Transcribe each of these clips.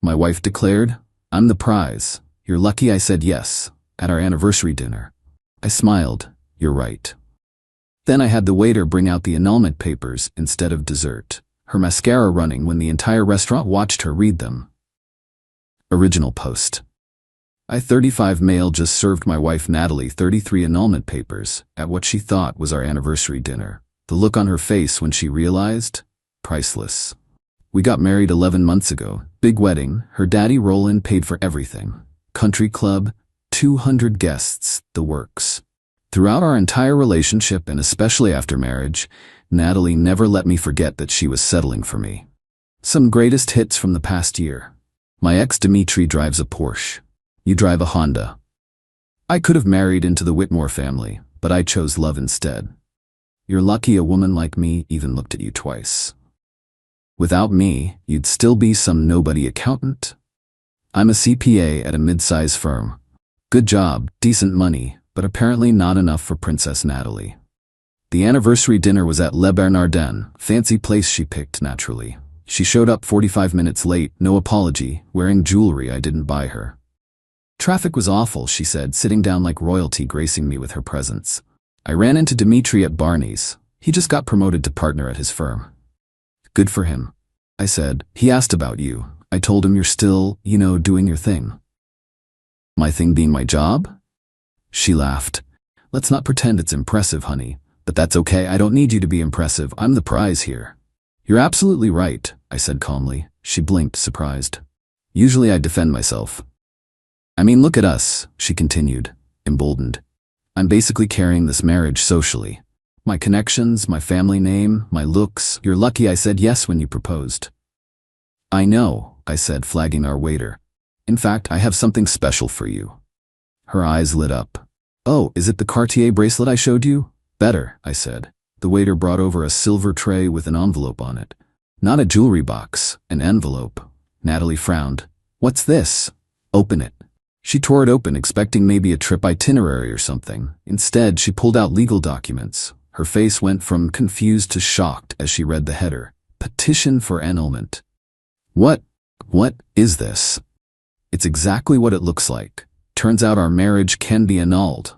my wife declared. I'm the prize. You're lucky I said yes, at our anniversary dinner. I smiled. You're right. Then I had the waiter bring out the annulment papers instead of dessert, her mascara running when the entire restaurant watched her read them. Original post. I, 35 male, just served my wife Natalie 33 annulment papers at what she thought was our anniversary dinner. The look on her face when she realized? Priceless. We got married 11 months ago. Big wedding. Her daddy Roland paid for everything. Country club, 200 guests, the works. Throughout our entire relationship, and especially after marriage, Natalie never let me forget that she was settling for me. Some greatest hits from the past year. My ex Dimitri drives a Porsche. You drive a Honda. I could have married into the Whitmore family, but I chose love instead. You're lucky a woman like me even looked at you twice. Without me, you'd still be some nobody accountant. I'm a CPA at a mid-size firm. Good job, decent money, but apparently not enough for Princess Natalie. The anniversary dinner was at Le Bernardin, fancy place she picked naturally. She showed up 45 minutes late, no apology, wearing jewelry I didn't buy her. Traffic was awful, she said, sitting down like royalty, gracing me with her presence. I ran into Dimitri at Barney's. He just got promoted to partner at his firm. Good for him, I said. He asked about you. I told him you're still, doing your thing. My thing being my job? She laughed. Let's not pretend it's impressive, honey. But that's okay, I don't need you to be impressive. I'm the prize here. You're absolutely right, I said calmly. She blinked, surprised. Usually I defend myself. I mean, look at us, she continued, emboldened. I'm basically carrying this marriage socially. My connections, my family name, my looks. You're lucky I said yes when you proposed. I know, I said, flagging our waiter. In fact, I have something special for you. Her eyes lit up. Oh, is it the Cartier bracelet I showed you? Better, I said. The waiter brought over a silver tray with an envelope on it. Not a jewelry box, an envelope. Natalie frowned. What's this? Open it. She tore it open, expecting maybe a trip itinerary or something. Instead, she pulled out legal documents. Her face went from confused to shocked as she read the header. Petition for annulment. What is this? It's exactly what it looks like. Turns out our marriage can be annulled.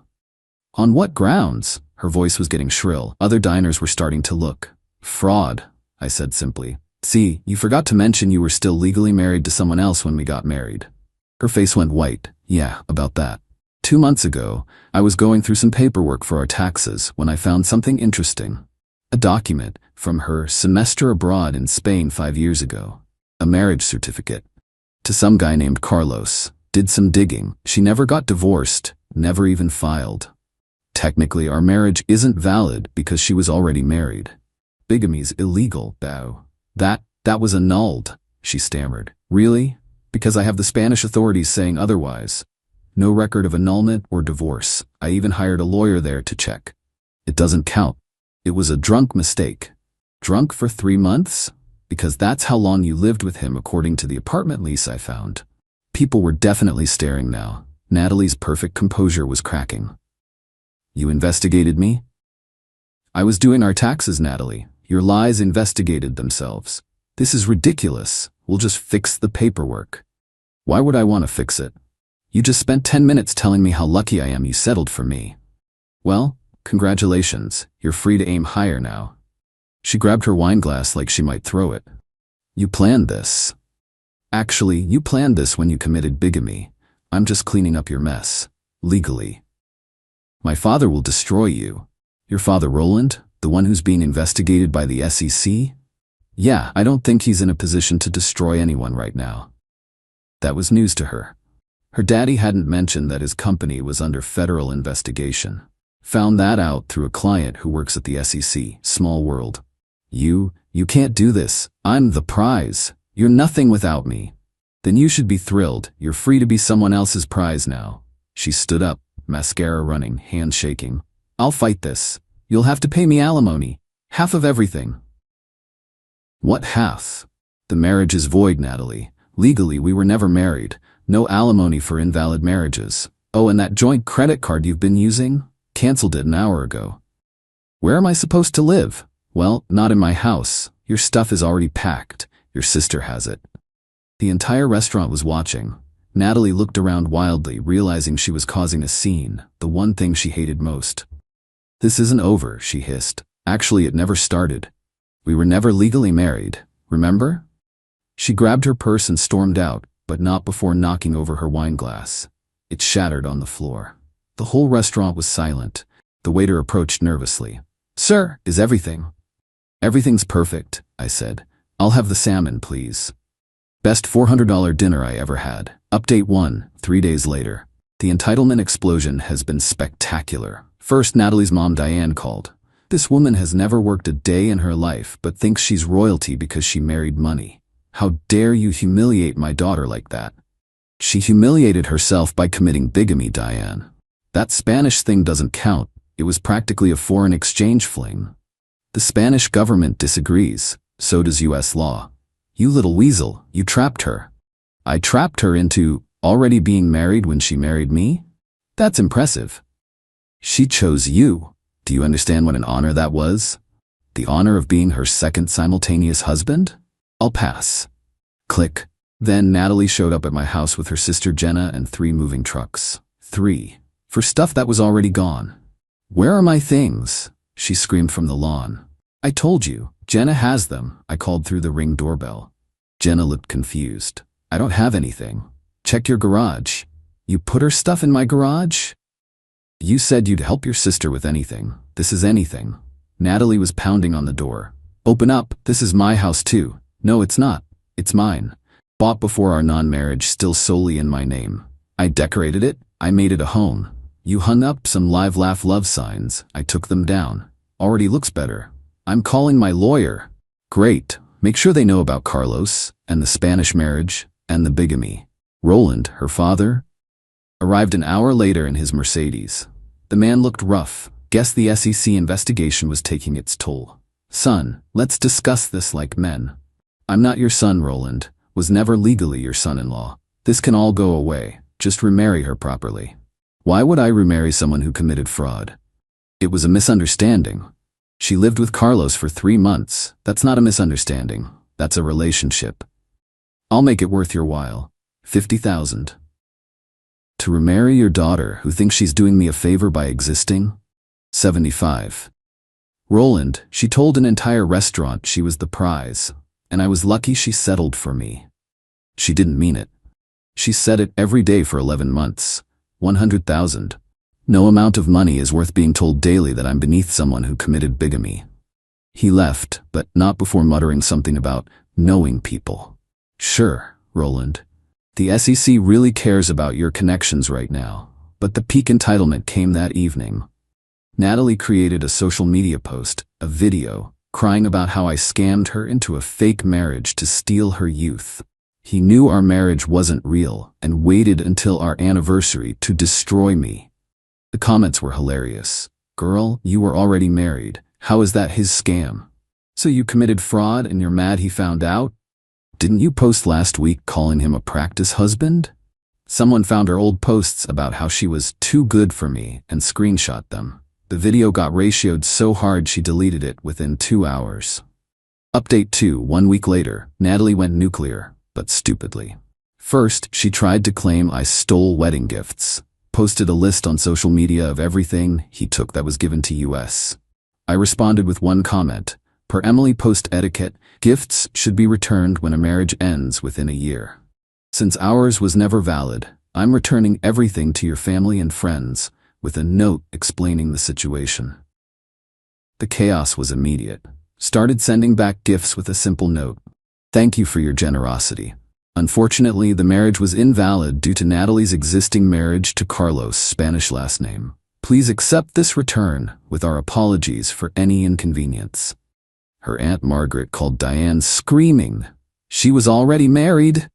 On what grounds? Her voice was getting shrill. Other diners were starting to look. Fraud, I said simply. See, you forgot to mention you were still legally married to someone else when we got married. Her face went white. Yeah, about that. 2 months ago, I was going through some paperwork for our taxes when I found something interesting. A document from her semester abroad in Spain 5 years ago. A marriage certificate. To some guy named Carlos. Did some digging. She never got divorced, never even filed. Technically, our marriage isn't valid because she was already married. Bigamy's illegal, though. That was annulled, she stammered. Really? Because I have the Spanish authorities saying otherwise. No record of annulment or divorce. I even hired a lawyer there to check. It doesn't count. It was a drunk mistake. Drunk for 3 months? Because that's how long you lived with him according to the apartment lease I found. People were definitely staring now. Natalie's perfect composure was cracking. You investigated me? I was doing our taxes, Natalie. Your lies investigated themselves. This is ridiculous. We'll just fix the paperwork. Why would I want to fix it? You just spent 10 minutes telling me how lucky I am you settled for me. Well, congratulations. You're free to aim higher now. She grabbed her wine glass like she might throw it. You planned this. Actually, you planned this when you committed bigamy. I'm just cleaning up your mess. Legally. My father will destroy you. Your father Roland? The one who's being investigated by the SEC? Yeah, I don't think he's in a position to destroy anyone right now. That was news to her. Her daddy hadn't mentioned that his company was under federal investigation. Found that out through a client who works at the SEC. Small world. You can't do this. I'm the prize. You're nothing without me. Then you should be thrilled. You're free to be someone else's prize now. She stood up, mascara running, hands shaking. I'll fight this. You'll have to pay me alimony. Half of everything. What half? The marriage is void, Natalie. Legally, we were never married. No alimony for invalid marriages. Oh, and that joint credit card you've been using? Canceled it an hour ago. Where am I supposed to live? Well, not in my house. Your stuff is already packed. Your sister has it. The entire restaurant was watching. Natalie looked around wildly, realizing she was causing a scene, the one thing she hated most. "This isn't over," she hissed. "Actually, it never started. We were never legally married, remember?" She grabbed her purse and stormed out, but not before knocking over her wine glass. It shattered on the floor. The whole restaurant was silent. The waiter approached nervously. "Sir, is everything?" "Everything's perfect," I said. "I'll have the salmon, please." Best $400 dinner I ever had. Update 1, 3 days later. The entitlement explosion has been spectacular. First, Natalie's mom Diane called. "This woman has never worked a day in her life but thinks she's royalty because she married money. How dare you humiliate my daughter like that?" "She humiliated herself by committing bigamy, Diane. That Spanish thing doesn't count. It was practically a foreign exchange fling." "The Spanish government disagrees. So does US law." "You little weasel, you trapped her." "I trapped her into already being married when she married me? That's impressive." "She chose you. Do you understand what an honor that was? The honor of being her second simultaneous husband? I'll pass." Click. Then Natalie showed up at my house with her sister Jenna and 3 moving trucks. 3. For stuff that was already gone. "Where are my things?" she screamed from the lawn. "I told you, Jenna has them," I called through the Ring doorbell. Jenna looked confused. "I don't have anything. Check your garage." "You put her stuff in my garage?" "You said you'd help your sister with anything. This is anything." Natalie was pounding on the door. "Open up, this is my house too." "No, it's not. It's mine. Bought before our non-marriage, still solely in my name. I decorated it, I made it a home. You hung up some live laugh love signs, I took them down. Already looks better. I'm calling my lawyer." "Great. Make sure they know about Carlos, and the Spanish marriage, and the bigamy." Roland, her father, arrived an hour later in his Mercedes. The man looked rough. Guess the SEC investigation was taking its toll. "Son, let's discuss this like men." "I'm not your son, Roland. Was never legally your son-in-law. This can all go away. Just remarry her properly." "Why would I remarry someone who committed fraud?" "It was a misunderstanding. She lived with Carlos for 3 months. That's not a misunderstanding. That's a relationship. I'll make it worth your while. 50,000. To remarry your daughter who thinks she's doing me a favor by existing? 75. Roland, she told an entire restaurant she was the prize, and I was lucky she settled for me. She didn't mean it. She said it every day for 11 months. 100,000. No amount of money is worth being told daily that I'm beneath someone who committed bigamy. He left, but not before muttering something about knowing people. Sure, Roland. The SEC really cares about your connections right now, but the peak entitlement came that evening. Natalie created a social media post, a video, crying about how I scammed her into a fake marriage to steal her youth. He knew our marriage wasn't real and waited until our anniversary to destroy me. The comments were hilarious. Girl, you were already married. How is that his scam? So you committed fraud and you're mad he found out? Didn't you post last week calling him a practice husband? Someone found her old posts about how she was too good for me and screenshot them. The video got ratioed so hard she deleted it within 2 hours. Update 2. 1 week later, Natalie went nuclear, but stupidly. First, she tried to claim I stole wedding gifts. Posted a list on social media of everything he took that was given to US. I responded with one comment. Per Emily post etiquette, gifts should be returned when a marriage ends within a year. Since ours was never valid, I'm returning everything to your family and friends, with a note explaining the situation. The chaos was immediate. Started sending back gifts with a simple note. Thank you for your generosity. Unfortunately, the marriage was invalid due to Natalie's existing marriage to Carlos' Spanish last name. Please accept this return with our apologies for any inconvenience. Her Aunt Margaret called Diane screaming. She was already married.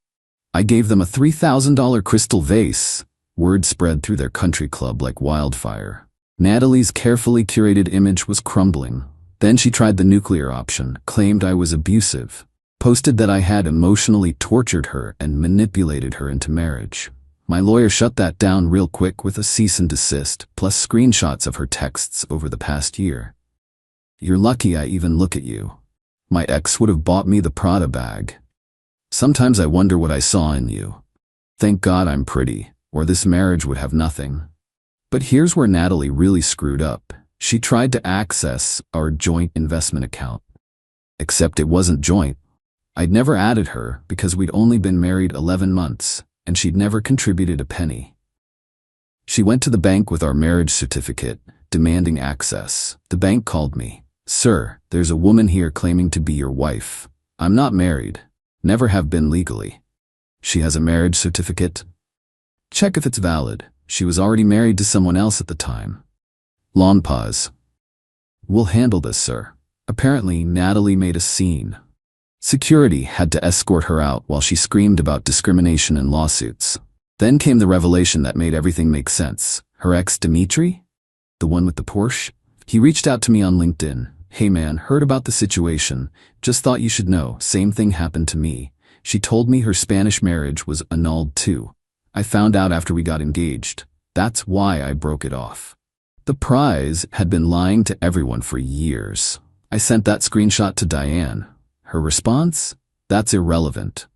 I gave them a $3,000 crystal vase. Word spread through their country club like wildfire. Natalie's carefully curated image was crumbling. Then she tried the nuclear option, claimed I was abusive. Posted that I had emotionally tortured her and manipulated her into marriage. My lawyer shut that down real quick with a cease and desist, plus screenshots of her texts over the past year. You're lucky I even look at you. My ex would have bought me the Prada bag. Sometimes I wonder what I saw in you. Thank God I'm pretty, or this marriage would have nothing. But here's where Natalie really screwed up. She tried to access our joint investment account. Except it wasn't joint. I'd never added her because we'd only been married 11 months, and she'd never contributed a penny. She went to the bank with our marriage certificate, demanding access. The bank called me. Sir, there's a woman here claiming to be your wife. I'm not married. Never have been legally. She has a marriage certificate. Check if it's valid. She was already married to someone else at the time. Long pause. We'll handle this, sir. Apparently, Natalie made a scene. Security had to escort her out while she screamed about discrimination and lawsuits. Then came the revelation that made everything make sense. Her ex, Dimitri? The one with the Porsche? He reached out to me on LinkedIn. Hey man, heard about the situation. Just thought you should know. Same thing happened to me. She told me her Spanish marriage was annulled too. I found out after we got engaged. That's why I broke it off. The prize had been lying to everyone for years. I sent that screenshot to Diane. Her response? That's irrelevant.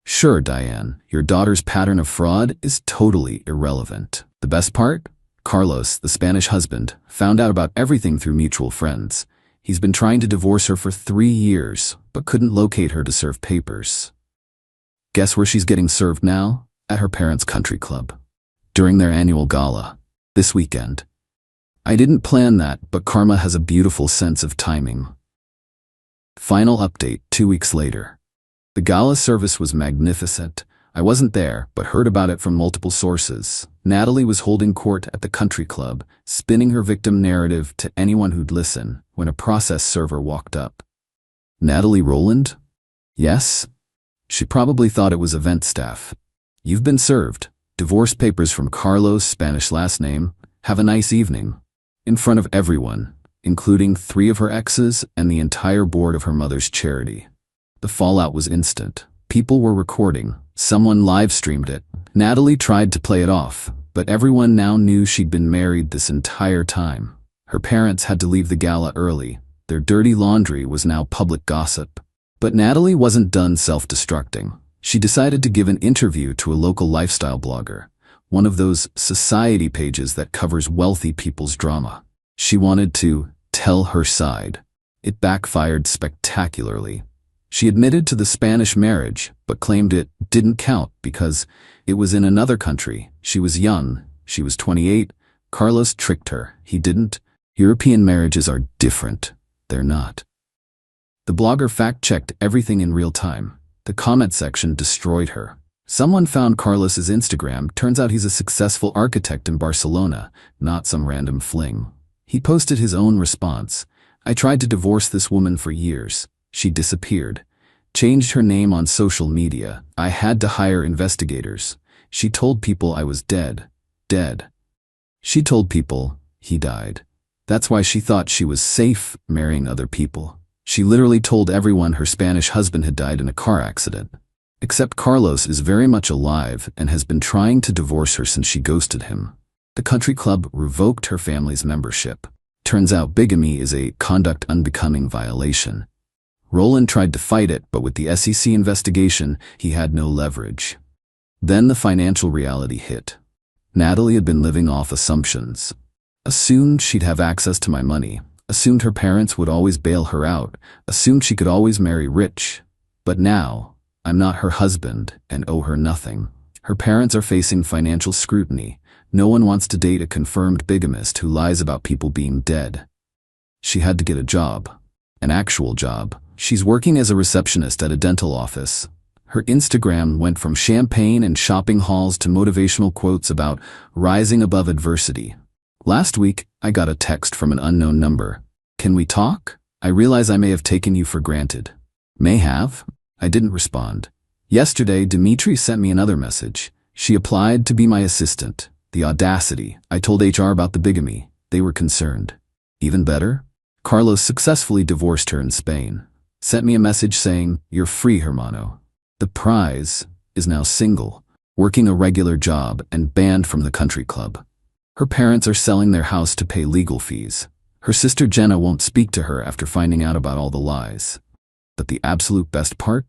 Sure, Diane, your daughter's pattern of fraud is totally irrelevant. The best part? Carlos, the Spanish husband, found out about everything through mutual friends. He's been trying to divorce her for 3 years, but couldn't locate her to serve papers. Guess where she's getting served now? At her parents' country club. During their annual gala. This weekend. I didn't plan that, but karma has a beautiful sense of timing. Final update 2 weeks later. The gala service was magnificent. I wasn't there, but heard about it from multiple sources. Natalie was holding court at the country club, spinning her victim narrative to anyone who'd listen, when a process server walked up. Natalie Rowland? Yes? She probably thought it was event staff. You've been served. Divorce papers from Carlos, Spanish last name. Have a nice evening. In front of everyone, including 3 of her exes and the entire board of her mother's charity. The fallout was instant. People were recording. Someone live-streamed it. Natalie tried to play it off, but everyone now knew she'd been married this entire time. Her parents had to leave the gala early. Their dirty laundry was now public gossip. But Natalie wasn't done self-destructing. She decided to give an interview to a local lifestyle blogger, one of those society pages that covers wealthy people's drama. She wanted to tell her side. It backfired spectacularly. She admitted to the Spanish marriage, but claimed it didn't count because it was in another country. She was young. She was 28. Carlos tricked her. He didn't. European marriages are different. They're not. The blogger fact-checked everything in real time. The comment section destroyed her. Someone found Carlos's Instagram. Turns out he's a successful architect in Barcelona, not some random fling. He posted his own response. I tried to divorce this woman for years. She disappeared. Changed her name on social media. I had to hire investigators. She told people I was dead. Dead. She told people he died. That's why she thought she was safe marrying other people. She literally told everyone her Spanish husband had died in a car accident. Except Carlos is very much alive and has been trying to divorce her since she ghosted him. The country club revoked her family's membership. Turns out bigamy is a conduct unbecoming violation. Roland tried to fight it, but with the SEC investigation, he had no leverage. Then the financial reality hit. Natalie had been living off assumptions. Assumed she'd have access to my money. Assumed her parents would always bail her out. Assumed she could always marry rich. But now, I'm not her husband and owe her nothing. Her parents are facing financial scrutiny. No one wants to date a confirmed bigamist who lies about people being dead. She had to get a job. An actual job. She's working as a receptionist at a dental office. Her Instagram went from champagne and shopping hauls to motivational quotes about rising above adversity. Last week, I got a text from an unknown number. Can we talk? I realize I may have taken you for granted. May have? I didn't respond. Yesterday, Dimitri sent me another message. She applied to be my assistant. The audacity. I told HR about the bigamy. They were concerned. Even better? Carlos successfully divorced her in Spain. Sent me a message saying, "You're free, hermano." The prize is now single, working a regular job and banned from the country club. Her parents are selling their house to pay legal fees. Her sister Jenna won't speak to her after finding out about all the lies. But the absolute best part?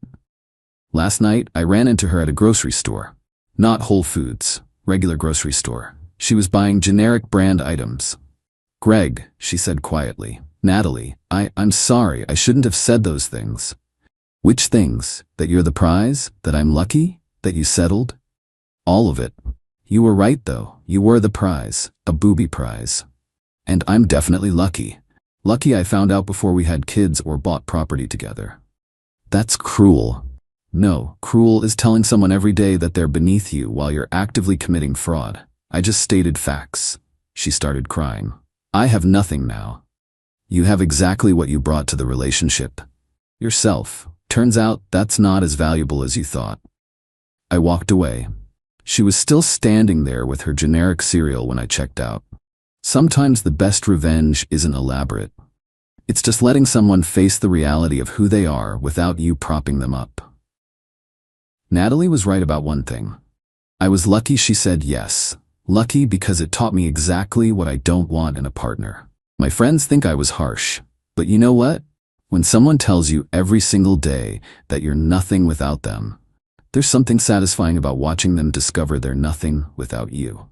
Last night, I ran into her at a grocery store. Not Whole Foods, regular grocery store. She was buying generic brand items. "Greg," she said quietly. "Natalie, I'm sorry, I shouldn't have said those things." "Which things? That you're the prize? That I'm lucky? That you settled?" "All of it. You were right though, you were the prize, a booby prize. And I'm definitely lucky. Lucky I found out before we had kids or bought property together." "That's cruel." "No, cruel is telling someone every day that they're beneath you while you're actively committing fraud. I just stated facts." She started crying. "I have nothing now." "You have exactly what you brought to the relationship. Yourself. Turns out that's not as valuable as you thought." I walked away. She was still standing there with her generic cereal when I checked out. Sometimes the best revenge isn't elaborate. It's just letting someone face the reality of who they are without you propping them up. Natalie was right about one thing. I was lucky she said yes. Lucky because it taught me exactly what I don't want in a partner. My friends think I was harsh, but you know what? When someone tells you every single day that you're nothing without them, there's something satisfying about watching them discover they're nothing without you.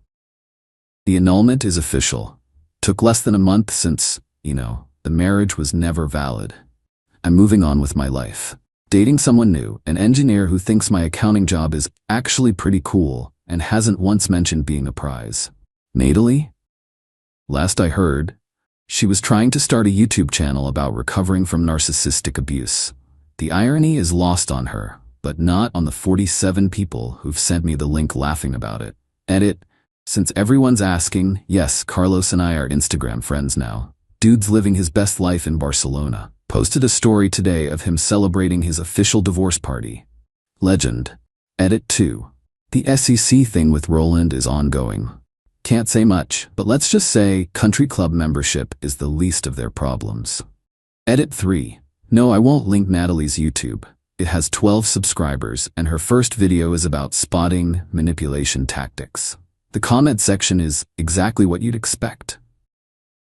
The annulment is official. Took less than a month since, the marriage was never valid. I'm moving on with my life. Dating someone new, an engineer who thinks my accounting job is actually pretty cool and hasn't once mentioned being a prize. Natalie? Last I heard, she was trying to start a YouTube channel about recovering from narcissistic abuse. The irony is lost on her, but not on the 47 people who've sent me the link laughing about it. Edit. Since everyone's asking, yes, Carlos and I are Instagram friends now. Dude's living his best life in Barcelona. Posted a story today of him celebrating his official divorce party. Legend. Edit 2. The SEC thing with Roland is ongoing. Can't say much, but let's just say country club membership is the least of their problems. Edit 3. No, I won't link Natalie's YouTube. It has 12 subscribers, and her first video is about spotting manipulation tactics. The comment section is exactly what you'd expect.